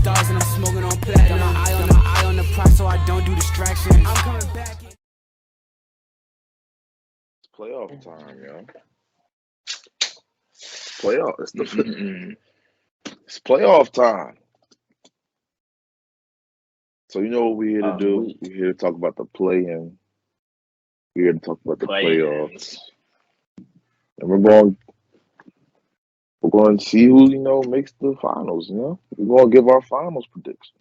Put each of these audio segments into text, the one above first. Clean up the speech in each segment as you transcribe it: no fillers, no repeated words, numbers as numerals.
stars and I'm smoking on platinum. Got my eye on the prize so I don't do distractions. I'm coming back. It's playoff time, yo. Playoff. It's playoff time. So you know what we're here to do? We're here to talk about the play-in. We're here to talk about the playoffs. And we're going to see who, makes the finals, We're going to give our finals predictions.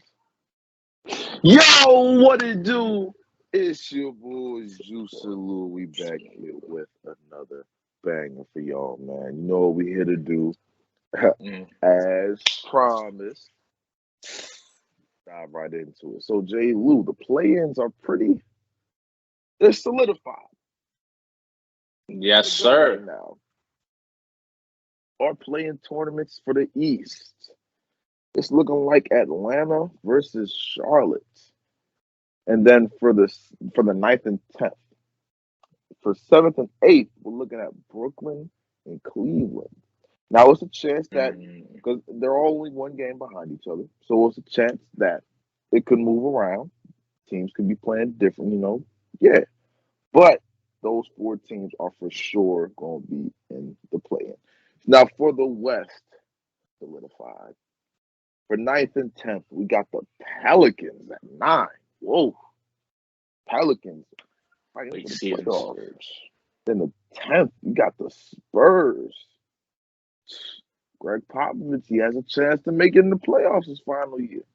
Yo, what it do? It's your boys, Juice and Lou. We back here with another banger for y'all, man. You know what we're here to do. As promised, dive right into it. So, Jay Lou, the play-ins are they're solidified. Yes, sir. Right now, our play-in tournaments for the East. It's looking like Atlanta versus Charlotte. And then for the 9th and 10th. For 7th and 8th, we're looking at Brooklyn and Cleveland. Now, it's a chance that, because they're all only one game behind each other, so it's a chance that it could move around. Teams could be playing different, Yeah. But those 4 teams are for sure going to be in the play-in. Now, for the West, solidified. For 9th and 10th, we got the Pelicans at 9. Whoa. Pelicans fighting for the playoffs. Then the 10th, you got the Spurs. Greg Popovich, he has a chance to make it in the playoffs his final year.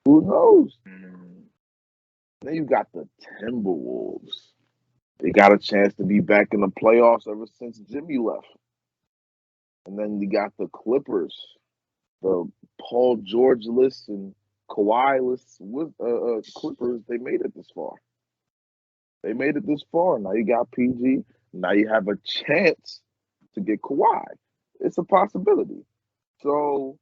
Who knows? Then you got the Timberwolves. They got a chance to be back in the playoffs ever since Jimmy left. And then you got the Clippers, the Paul George-less and Kawhi-less Clippers. They made it this far. Now you got PG. Now you have a chance to get Kawhi. It's a possibility. So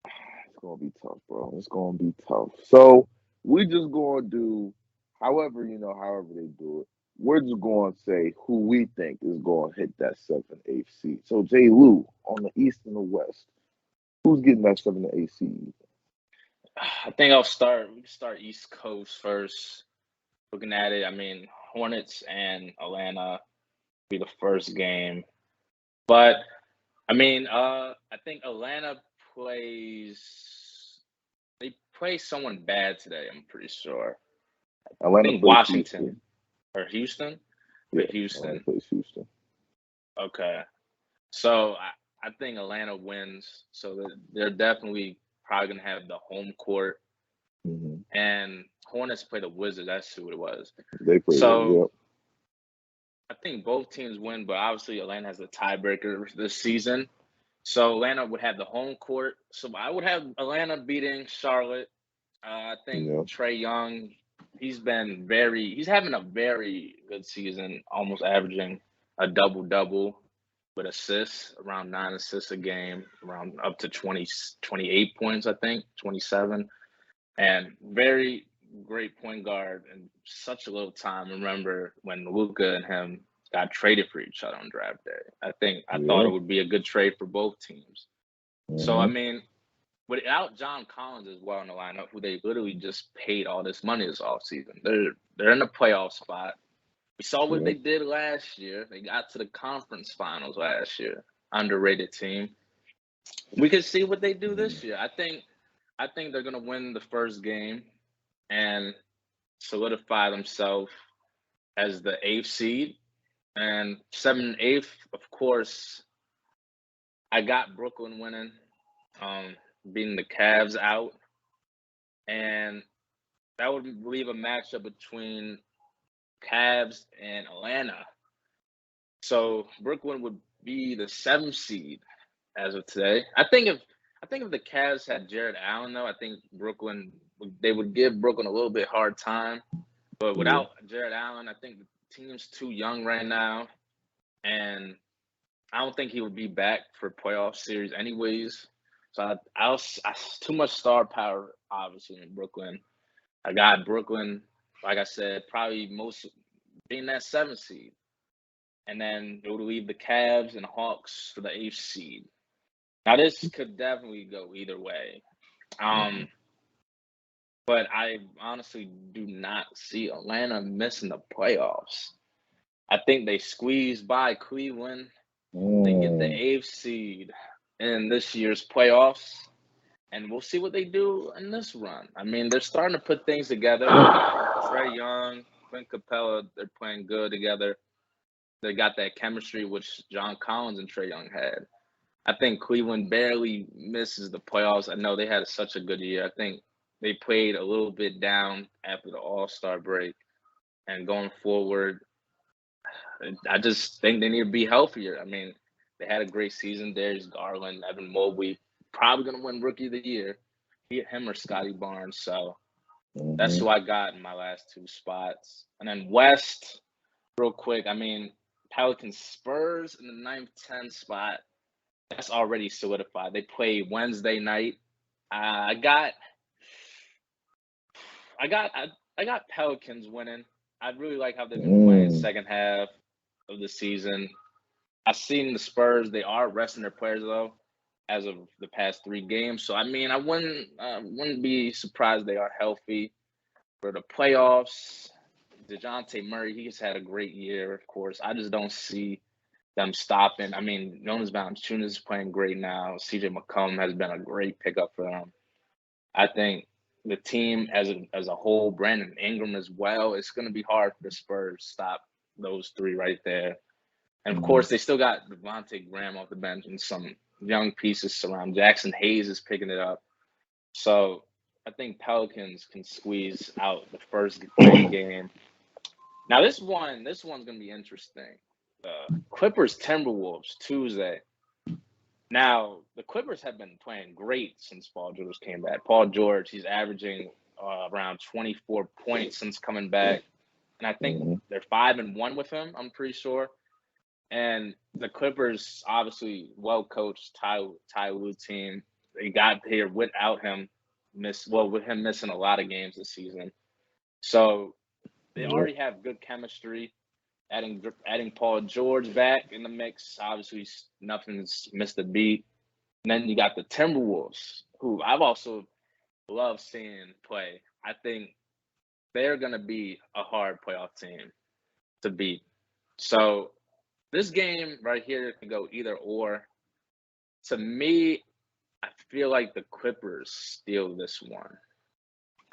it's going to be tough, bro. It's going to be tough. So we just going to do however they do it. We're just going to say who we think is going to hit that 7th and 8th seed. So, Jay Lou, on the East and the West, who's getting that 7th and 8th seed? I think we can start East Coast first. Looking at it, I mean, Hornets and Atlanta be the first game. But, I mean, I think Atlanta they play someone bad today, I'm pretty sure. I think Washington. Or Houston? Yeah, Houston. Plays Houston. Okay. So I think Atlanta wins. So they're definitely probably going to have the home court. Mm-hmm. And Hornets play the Wizards. That's who it was. They play so I think both teams win, but obviously Atlanta has the tiebreaker this season. So Atlanta would have the home court. So I would have Atlanta beating Charlotte. I think Trae Young, he's having a very good season, almost averaging a double-double with assists, around 9 assists a game, around up to 28 points, I think, 27. And very great point guard in such a little time. Remember when Luka and him got traded for each other on draft day. I thought it would be a good trade for both teams. So, I mean, without John Collins as well in the lineup, who they literally just paid all this money this offseason, they're in the playoff spot. We saw what they did last year. They got to the conference finals last year. Underrated team. We can see what they do this year. I think they're gonna win the first game and solidify themselves as the 8th seed. And 7th and 8th, of course, I got Brooklyn winning. Beating the Cavs out, and that would leave a matchup between Cavs and Atlanta. So Brooklyn would be the 7th seed as of today. I think if the Cavs had Jared Allen, though, I think they would give Brooklyn a little bit hard time. But without Jared Allen, I think the team's too young right now, and I don't think he would be back for playoff series anyways. So I too much star power, obviously, in Brooklyn. I got Brooklyn, like I said, probably most being that 7th seed. And then it would leave the Cavs and Hawks for the 8th seed. Now, this could definitely go either way. Um, but I honestly do not see Atlanta missing the playoffs. I think they squeeze by Cleveland. They get the Mm. 8th seed in this year's playoffs, and we'll see what they do in this run. I mean, they're starting to put things together. Trae Young, Clint Capella, they're playing good together. They got that chemistry which John Collins and Trae Young had. I think Cleveland barely misses the playoffs. I know they had such a good year. I think they played a little bit down after the All-Star break, and going forward, I just think they need to be healthier. I mean, they had a great season. There's Garland, Evan Mobley, probably going to win Rookie of the Year. Him or Scotty Barnes. So that's Mm-hmm. who I got in my last two spots. And then West, real quick. I mean, Pelicans Spurs in the 9th, 10th spot. That's already solidified. They play Wednesday night. I got I got Pelicans winning. I really like how they've been playing Mm. second half of the season. I've seen the Spurs. They are resting their players though, as of the past 3 games. So I mean, I wouldn't be surprised they are healthy for the playoffs. DeJounte Murray, he's had a great year, of course. I just don't see them stopping. I mean, Jonas Valanciunas is playing great now. CJ McCollum has been a great pickup for them. I think the team as a whole, Brandon Ingram as well, it's going to be hard for the Spurs to stop those three right there. And of Mm-hmm. course, they still got Devontae Graham off the bench and some young pieces around. Jackson Hayes is picking it up. So I think Pelicans can squeeze out the first play-in game. Now this one's going to be interesting. Clippers Timberwolves Tuesday. Now the Clippers have been playing great since Paul George came back. Paul George, he's averaging around 24 points since coming back, and I think Mm-hmm. they're 5-1 with him. I'm pretty sure. And the Clippers, obviously, well coached Ty Lue team. They got here without him with him missing a lot of games this season. So they Yep. already have good chemistry. Adding Paul George back in the mix, obviously nothing's missed a beat. And then you got the Timberwolves, who I've also loved seeing play. I think they're gonna be a hard playoff team to beat. So this game right here can go either or. To me, I feel like the Clippers steal this one.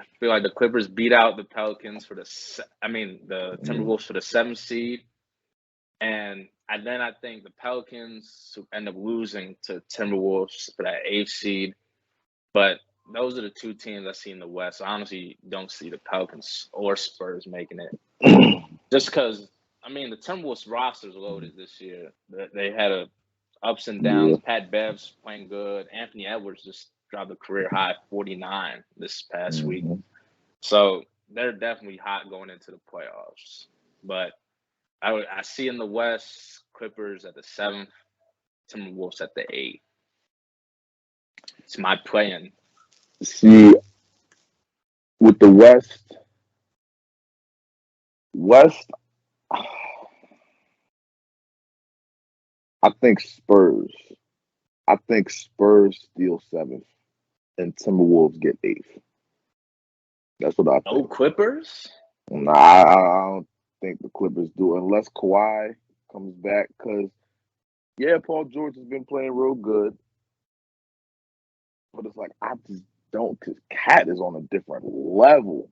I feel like the Clippers beat out the Pelicans the Mm-hmm. Timberwolves for the 7th seed. And then I think the Pelicans end up losing to Timberwolves for that 8th seed. But those are the two teams I see in the West. I honestly don't see the Pelicans or Spurs making it. Just because, I mean, the Timberwolves roster is loaded this year. They had ups and Yeah. downs. Pat Bev's playing good. Anthony Edwards just dropped a career high 49 this past week. Mm-hmm. So they're definitely hot going into the playoffs. But I see in the West, Clippers at the 7th, Timberwolves at the 8th. It's my plan. See, with the West, I think Spurs. I think Spurs steal 7th and Timberwolves get 8th. That's what I No think. Clippers? Nah, I don't think the Clippers do unless Kawhi comes back. Because yeah, Paul George has been playing real good, but it's like I just don't. Because Cat is on a different level.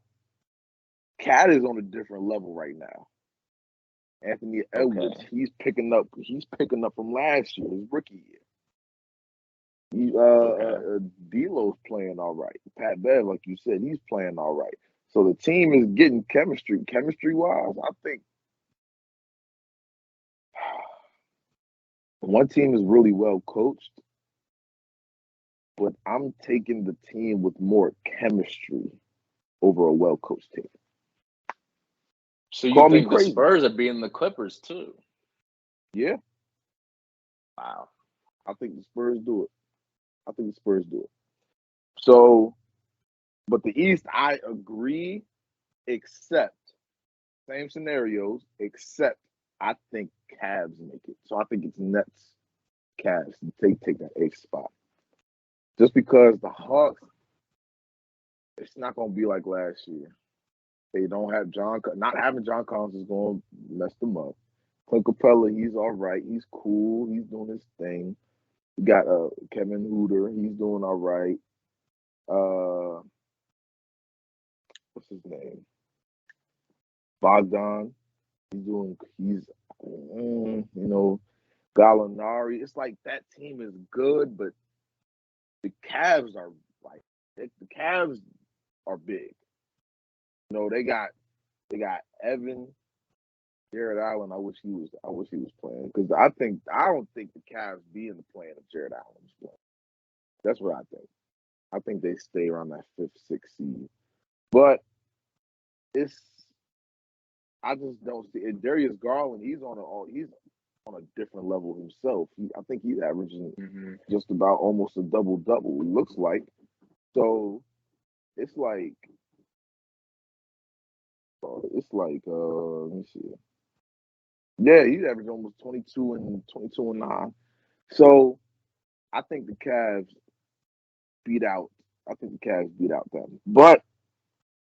Cat is on a different level right now. Anthony Edwards, Okay. he's picking up. He's picking up from last year, his rookie year. Okay. D'Lo's playing all right. Pat Bev, like you said, he's playing all right. So the team is getting chemistry. Chemistry wise, I think one team is really well coached, but I'm taking the team with more chemistry over a well coached team. So you Call me think the crazy. Spurs are beating the Clippers too? Yeah, Wow. I think the Spurs do it. I think the Spurs do it. So, but the East, I agree, except same scenarios, except I think Cavs make it. So I think it's Nets, Cavs to take that 8th spot. Just because the Hawks, it's not gonna be like last year. They don't have not having John Collins is gonna mess them up. Clint Capella, he's all right. He's cool. He's doing his thing. You got Kevin Hooter. He's doing all right. Uh, what's his name? Bogdan. He's Gallinari. It's like that team is good, but the Cavs are like the Cavs are big. They got Evan, Jared Allen. I wish he was playing because I don't think the Cavs be in the play if Jared Allen was playing. That's what I think. I think they stay around that 5th, 6th seed. But I just don't see it. Darius Garland, he's on a different level himself. I think he's averaging just about almost a double-double, it looks like. So it's like let me see. Yeah, he's averaging almost 22 and 9. So I think the Cavs beat out them. But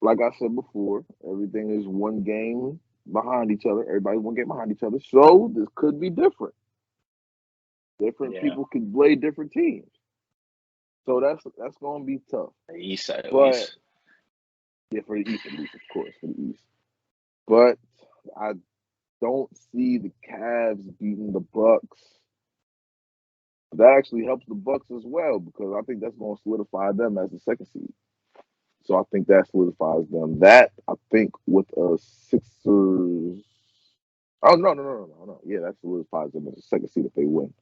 like I said before, everything is one game behind each other. Everybody's one game behind each other. So this could be different. Different people could play different teams. So that's gonna be tough. The East side at But least. yeah, for the East at least, of course, for the East. But I don't see the Cavs beating the Bucks. That actually helps the Bucks as well because I think that's going to solidify them as the 2nd seed. So I think that solidifies them. That I think with a Sixers. Oh no! Yeah, that solidifies them as the 2nd seed if they win.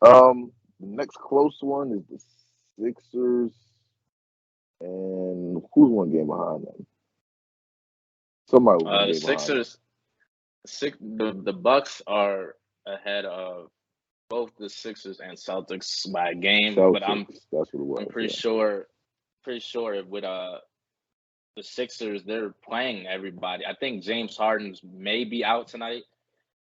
The next close one is the Sixers, and who's one game behind them? Somebody one game Sixers. The Bucks are ahead of both the Sixers and Celtics by a game, behind them. but I'm Celtics, that's what it was. I'm pretty sure with the Sixers they're playing everybody. I think James Harden's may be out tonight,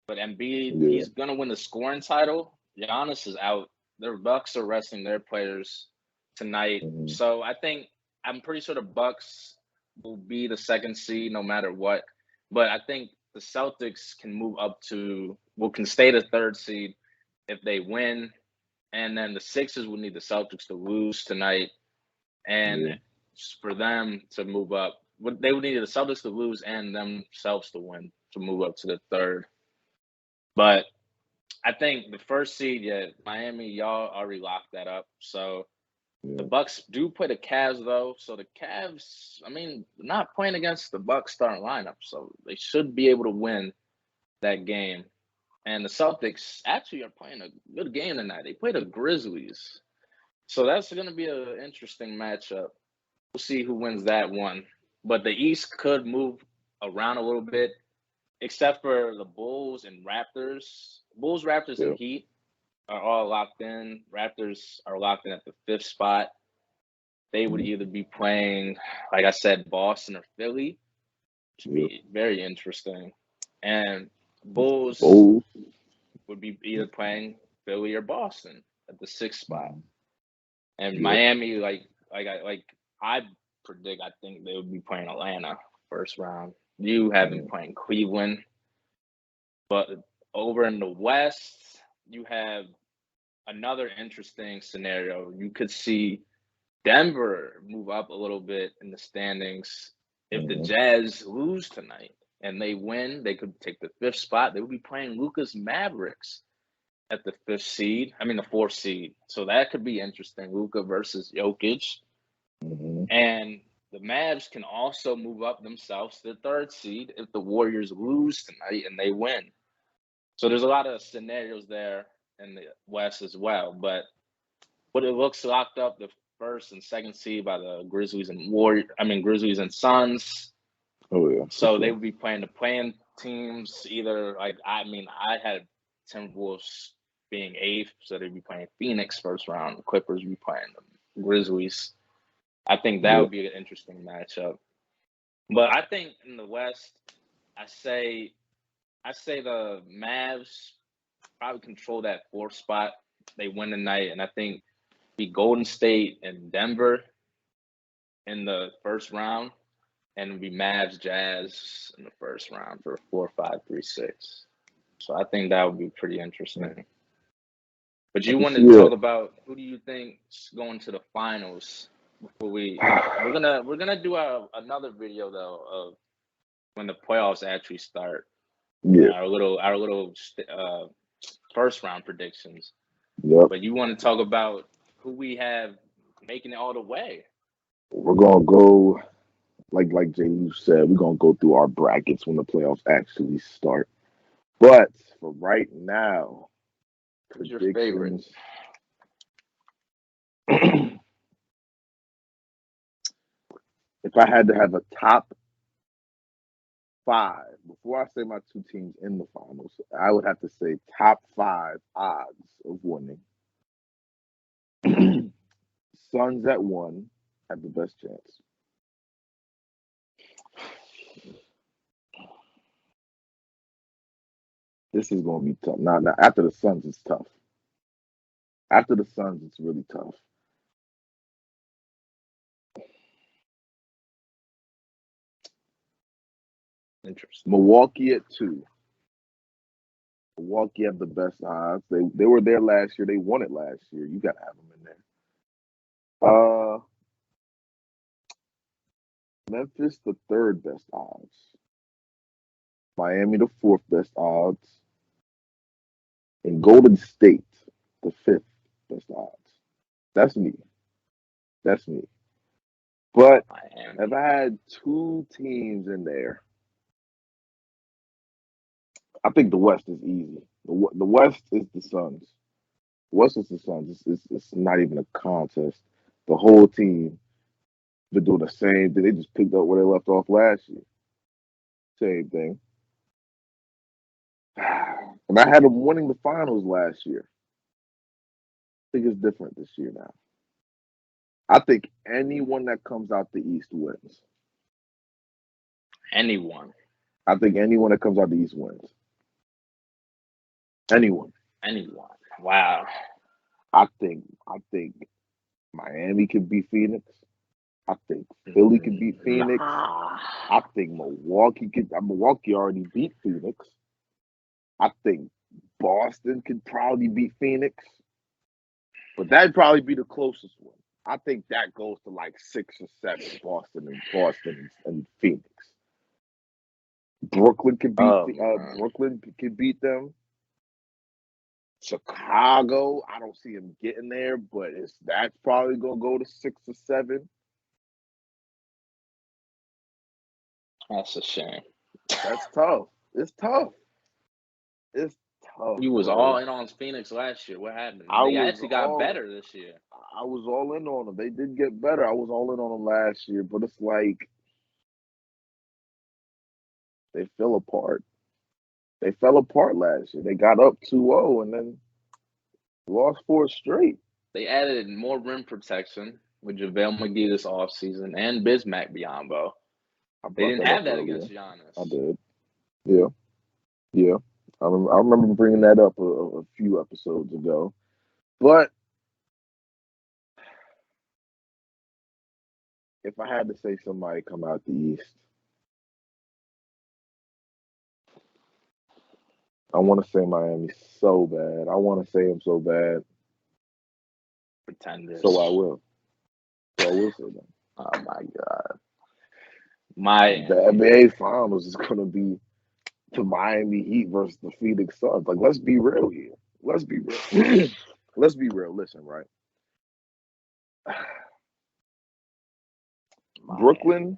but Embiid he's gonna win the scoring title. Giannis is out. The Bucks are resting their players tonight, so I'm pretty sure the Bucks will be the 2nd seed no matter what. But I think the Celtics can move up can stay the 3rd seed if they win, and then the Sixers will need the Celtics to lose tonight, and for them to move up, they would need the Celtics to lose and themselves to win to move up to the 3rd. But I think the 1st seed, Miami, y'all already locked that up. So the Bucks do play the Cavs though. So the Cavs, not playing against the Bucks starting lineup, so they should be able to win that game. And the Celtics actually are playing a good game tonight. They play the Grizzlies. So that's going to be an interesting matchup. We'll see who wins that one. But the East could move around a little bit, except for the Bulls and Raptors. Bulls, Raptors, and Heat are all locked in. Raptors are locked in at the 5th spot. They would either be playing, like I said, Boston or Philly, which would be very interesting. And Bulls would be either playing Philly or Boston at the 6th spot. And Miami, like I predict, I think they would be playing Atlanta 1st round. You have them playing Cleveland. But over in the West, you have another interesting scenario. You could see Denver move up a little bit in the standings. If the Jazz lose tonight and they win, they could take the 5th spot. They would be playing Luka's Mavericks at the 5th seed. The 4th seed. So that could be interesting. Luka versus Jokic. And the Mavs can also move up themselves to the 3rd seed if the Warriors lose tonight and they win. So there's a lot of scenarios there in the West as well. But what it looks locked up, the 1st and 2nd seed by the Grizzlies and Grizzlies and Suns. So they would be playing the playing teams. Either I had Timberwolves being 8th, so they'd be playing Phoenix 1st round. The Clippers would be playing the Grizzlies. I think that would be an interesting matchup. But I think in the West, I say the Mavs probably control that 4th spot. They win tonight, and I think be Golden State and Denver. in the first round, and it'll be Mavs Jazz in the first round for 4-5-3-6. So I think that would be pretty interesting. But I you can wanted see to talk it. about who do you think's going to the finals before we're gonna do another video though of when the playoffs actually start. Yeah. Our little first round predictions. Yep. But you want to talk about who we have making it all the way. We're gonna go like Jay you said, we're gonna go through our brackets when the playoffs actually start. But for right now, Who's your favorite? predictions. If I had to have a top five, before I say my two teams in the finals, I would have to say top five odds of winning. Suns at one have the best chance. This is going to be tough. Now, after the Suns, it's tough. After the Suns, it's really tough. Interesting. Milwaukee at two. Milwaukee have the best odds. They were there last year. They won it last year. You got to have them in there. Memphis the third best odds. Miami the fourth best odds. And Golden State the fifth best odds. That's me. That's me. But Miami. if I had two teams in there, I think the West is easy. The West is the Suns. West is the Suns. It's not even a contest. The whole team been doing the same thing. They just picked up where they left off last year. Same thing. And I had them winning the finals last year. I think it's different this year now. I think anyone that comes out the East wins. Anyone. I think anyone that comes out the East wins. Anyone. Wow. I think Miami could beat Phoenix. I think Philly could beat Phoenix. Nah. I think Milwaukee already beat Phoenix. I think Boston could probably beat Phoenix. But that'd probably be the closest one. I think that goes to like 6 or 7, Boston and Phoenix. Brooklyn could beat them. Chicago, I don't see them getting there, but that's probably gonna go to 6 or 7. That's a shame. That's tough. It's tough. It's tough, You was all bro. in on Phoenix last year. What happened? I They was actually got all better this year. I was all in on them. They did get better. I was all in on them last year, but it's like they fell apart. They fell apart last year. They got up 2-0 and then lost 4 straight. They added more rim protection with JaVale McGee this offseason and Bismack Biyombo. I They brought didn't that up have that earlier. against Giannis. I did. Yeah. Yeah. I remember bringing that up a few episodes ago. But if I had to say somebody come out the East, I want to say Miami so bad. I want to say them so bad. Pretenders. So I will. So I will say them. Oh my God. Miami. The NBA Finals is going to be the Miami Heat versus the Phoenix Suns. Like, let's be real here. Let's be real. Let's be real. Listen, right? Brooklyn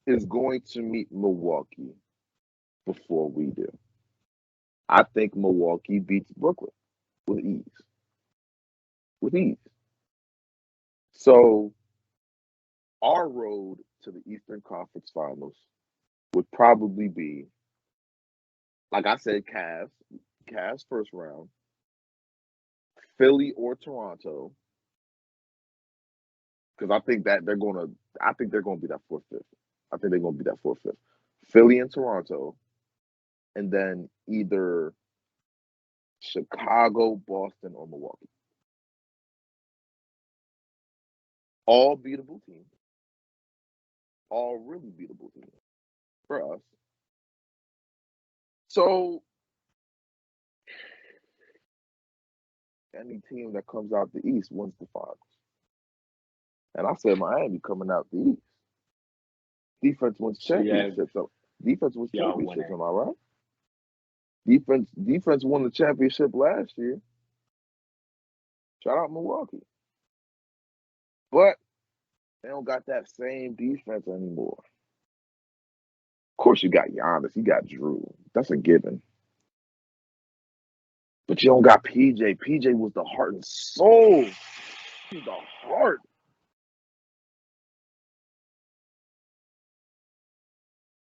is going to meet Milwaukee before we do. I think Milwaukee beats Brooklyn with ease. With ease. So our road to the Eastern Conference Finals would probably be, like I said, Cavs first round, Philly or Toronto, because I think they're gonna be that 4th, 5th. I think they're gonna be that 4th, 5th. Philly and Toronto, and then either Chicago, Boston, or Milwaukee. All beatable teams. all really beatable teams for us. So any team that comes out the East wins the finals. And I said Miami coming out the East. Defense wins So championships. Defense wins y'all championships, winning. am I right? Defense won the championship last year. Shout out Milwaukee. But they don't got that same defense anymore. Of course, you got Giannis, you got Drew. That's a given. But you don't got PJ. PJ was the heart and soul. He's the heart.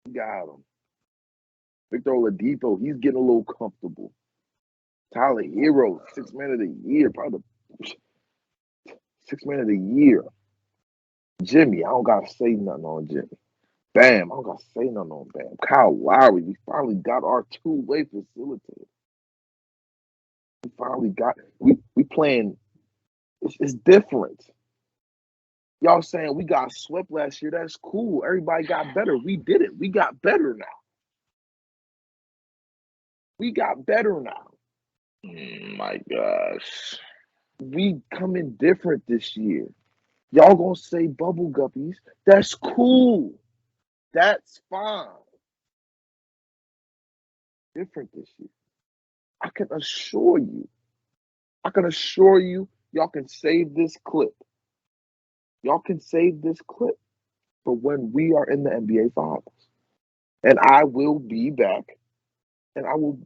You got him. Victor Oladipo, he's getting a little comfortable. Tyler Hero, 6th man of the year, probably 6th man of the year. Jimmy, I don't gotta say nothing on Jimmy. Bam, I don't gotta say nothing on Bam. Kyle Lowry, we finally got our two-way facilitator. We finally got we playing. It's different. Y'all saying we got swept last year. That's cool. Everybody got better. We did it. We got better now. We got better now. My gosh. We coming different this year. Y'all gonna say bubble guppies. That's cool. That's fine. Different this year. I can assure you, y'all can save this clip. Y'all can save this clip for when we are in the NBA Finals. And I will be back. And I ain't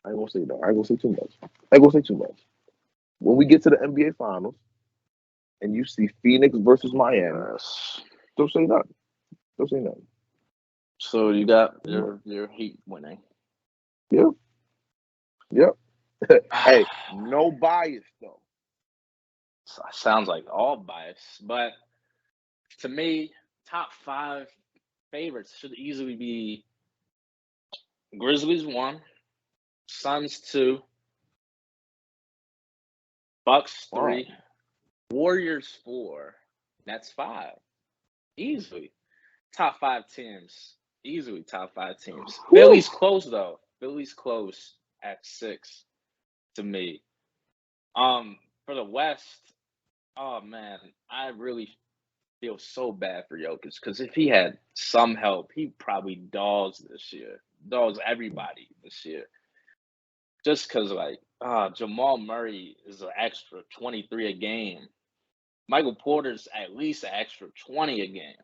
gonna say that. I ain't gonna say too much. When we get to the NBA Finals and you see Phoenix versus Miami, don't say nothing. So you got your Heat winning. Yep. Hey, no bias though. Sounds like all bias, but to me, top 5 favorites should easily be Grizzlies 1, Suns 2, Bucks 3, Warriors 4. That's 5. Easily. Top 5 teams. Easily top 5 teams. Philly's close though. Philly's close at 6 to me. For the West, oh man, I really feel so bad for Jokic because if he had some help, he probably dogs this year. Dogs everybody this year. Just because Jamal Murray is an extra 23 a game. Michael Porter's at least an extra 20 a game.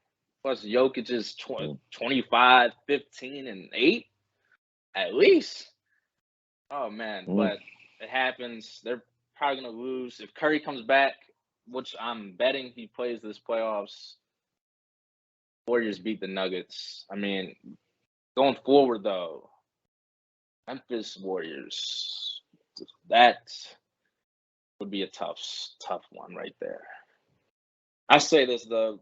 Plus Jokic is 25, 15, and 8 at least. Oh, man. But it happens. They're probably going to lose. If Curry comes back, which I'm betting he plays this playoffs, Warriors beat the Nuggets. I mean, going forward, though, Memphis Warriors, that would be a tough one right there. I say this, the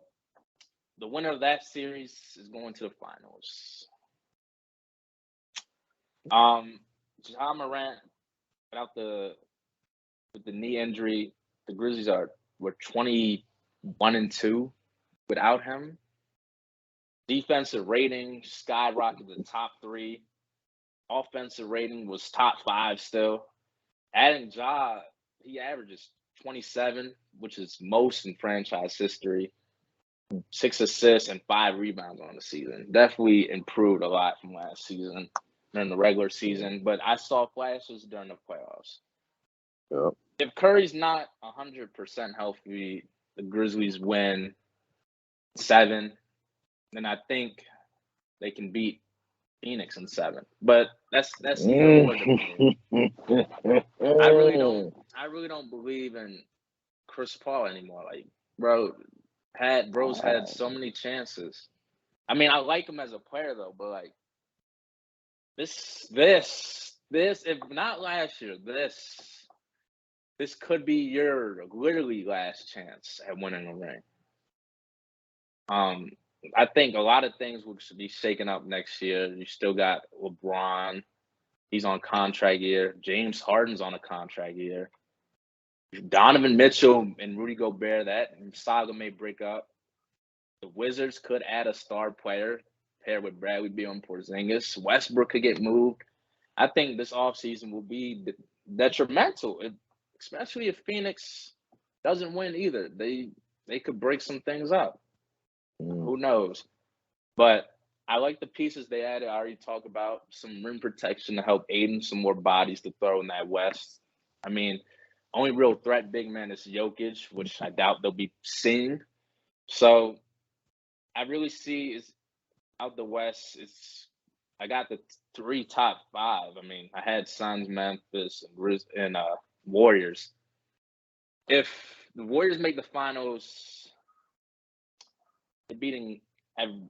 winner of that series is going to the finals. Ja Morant, with the knee injury, the Grizzlies were 21-2 without him. Defensive rating skyrocketed to the top 3. Offensive rating was top 5 still. Adding Ja, he averages 27, which is most in franchise history. 6 assists and 5 rebounds on the season. Definitely improved a lot from last season during the regular season, but I saw flashes during the playoffs. Yep. If Curry's not 100% healthy, the Grizzlies win 7, then I think they can beat Phoenix in 7. But that's even more debated. I really don't believe in Chris Paul anymore. Like, bro's had so many chances. I mean, I like him as a player though, but like this, if not last year, this could be your literally last chance at winning a ring. I think a lot of things will be shaken up next year. You still got LeBron. He's on contract year. James Harden's on a contract year. Donovan Mitchell and Rudy Gobert, that saga may break up. The Wizards could add a star player paired with Bradley Beal and Porzingis. Westbrook could get moved. I think this offseason will be detrimental, especially if Phoenix doesn't win either. They could break some things up. Who knows? But I like the pieces they added. I already talked about some rim protection to help Aiden, some more bodies to throw in that West. I mean, only real threat big man is Jokic, which I doubt they'll be seeing. So I really see is out the West. I got the three top five. I mean, I had Suns, Memphis, and Warriors. If the Warriors make the finals, they're beating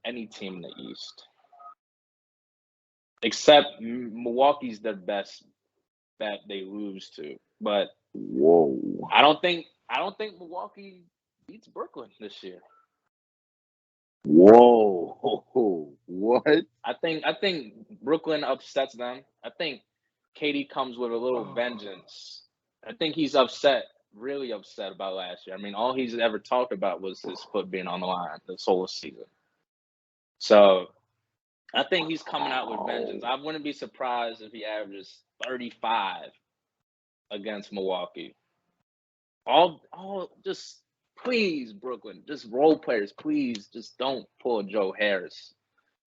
any team in the East, except Milwaukee's the best that they lose to. But Whoa. I don't think Milwaukee beats Brooklyn this year. Whoa. What? I think Brooklyn upsets them. I think KD comes with a little vengeance. I think he's really upset about last year. I mean, all he's ever talked about was his foot being on the line this whole season. So I think he's coming out with vengeance. I wouldn't be surprised if he averages 35 against Milwaukee. Just please, Brooklyn, just role players, please just don't pull Joe Harris.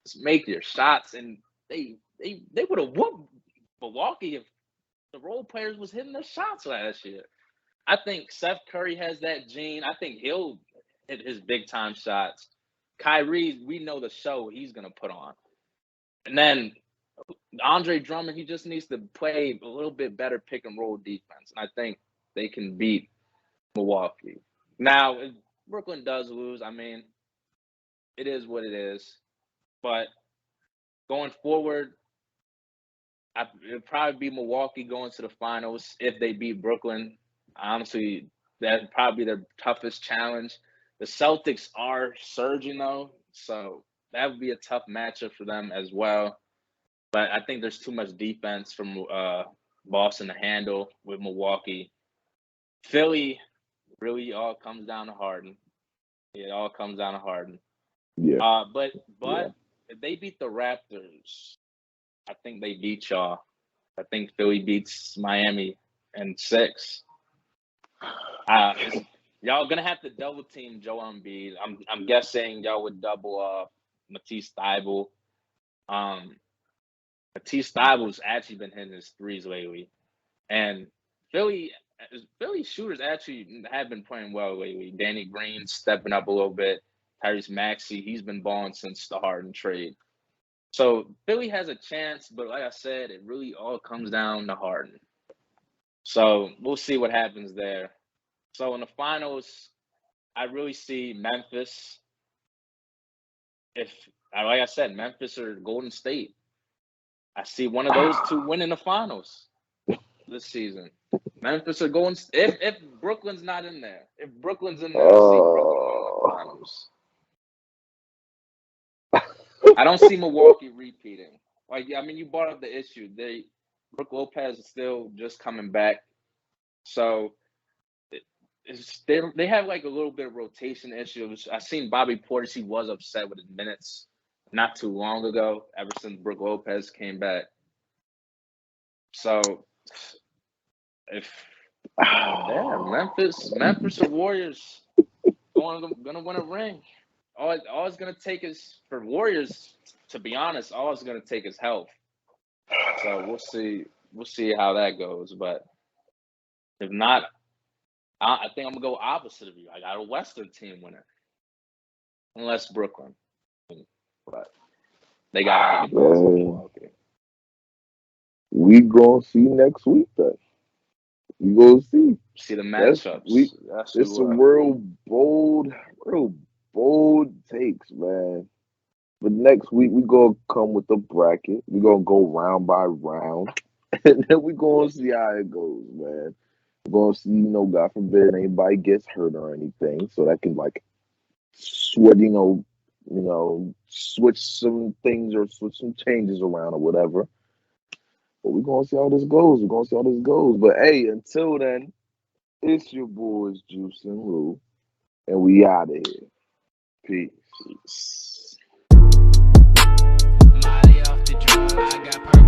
Just make your shots, and they would have whooped Milwaukee if the role players was hitting their shots last year. I think Seth Curry has that gene. I think he'll hit his big time shots. Kyrie, we know the show he's gonna put on. And then Andre Drummond, he just needs to play a little bit better pick and roll defense. And I think they can beat Milwaukee. Now, if Brooklyn does lose, I mean, it is what it is. But going forward, it'll probably be Milwaukee going to the finals if they beat Brooklyn. Honestly, that's probably their toughest challenge. The Celtics are surging, though, so that would be a tough matchup for them as well. But I think there's too much defense from Boston to handle with Milwaukee. Philly really all comes down to Harden. It all comes down to Harden. Yeah. But if they beat the Raptors, I think they beat y'all. I think Philly beats Miami in 6. Y'all gonna have to double team Joel Embiid. I'm guessing y'all would double Matisse Thybulle. Matisse Thybulle's actually been hitting his threes lately, and Philly shooters actually have been playing well lately. Danny Green stepping up a little bit. Tyrese Maxey, he's been balling since the Harden trade. So Philly has a chance, but like I said, it really all comes down to Harden. So we'll see what happens there. So in the finals, I really see Memphis. Like I said, Memphis or Golden State. I see one of those two winning the finals this season. Memphis or Golden State. If Brooklyn's not in there. If Brooklyn's in there, I see Brooklyn winning the finals. I don't see Milwaukee repeating. You brought up the issue. Brook Lopez is still just coming back. So they have like a little bit of rotation issues. I seen Bobby Portis, he was upset with his minutes not too long ago, ever since Brook Lopez came back. So Memphis or Warriors gonna win a ring. All it's gonna take is for Warriors, to be honest, all it's gonna take is health. So we'll see how that goes. But if not, I think I'm gonna go opposite of you. I got a Western team winner, unless Brooklyn. But they got Milwaukee. We gonna see next week then. We gonna see the matchups. It's some real bold takes, man. But next week we gonna come with the bracket. We gonna go round by round, and then we gonna see how it goes, man. We're gonna see, God forbid anybody gets hurt or anything, so that can switch some things or switch some changes around or whatever. But we're gonna see how this goes. But hey, until then, it's your boys Juice and Lou, and we out of here. Peace. Peace. Molly off the drug, I got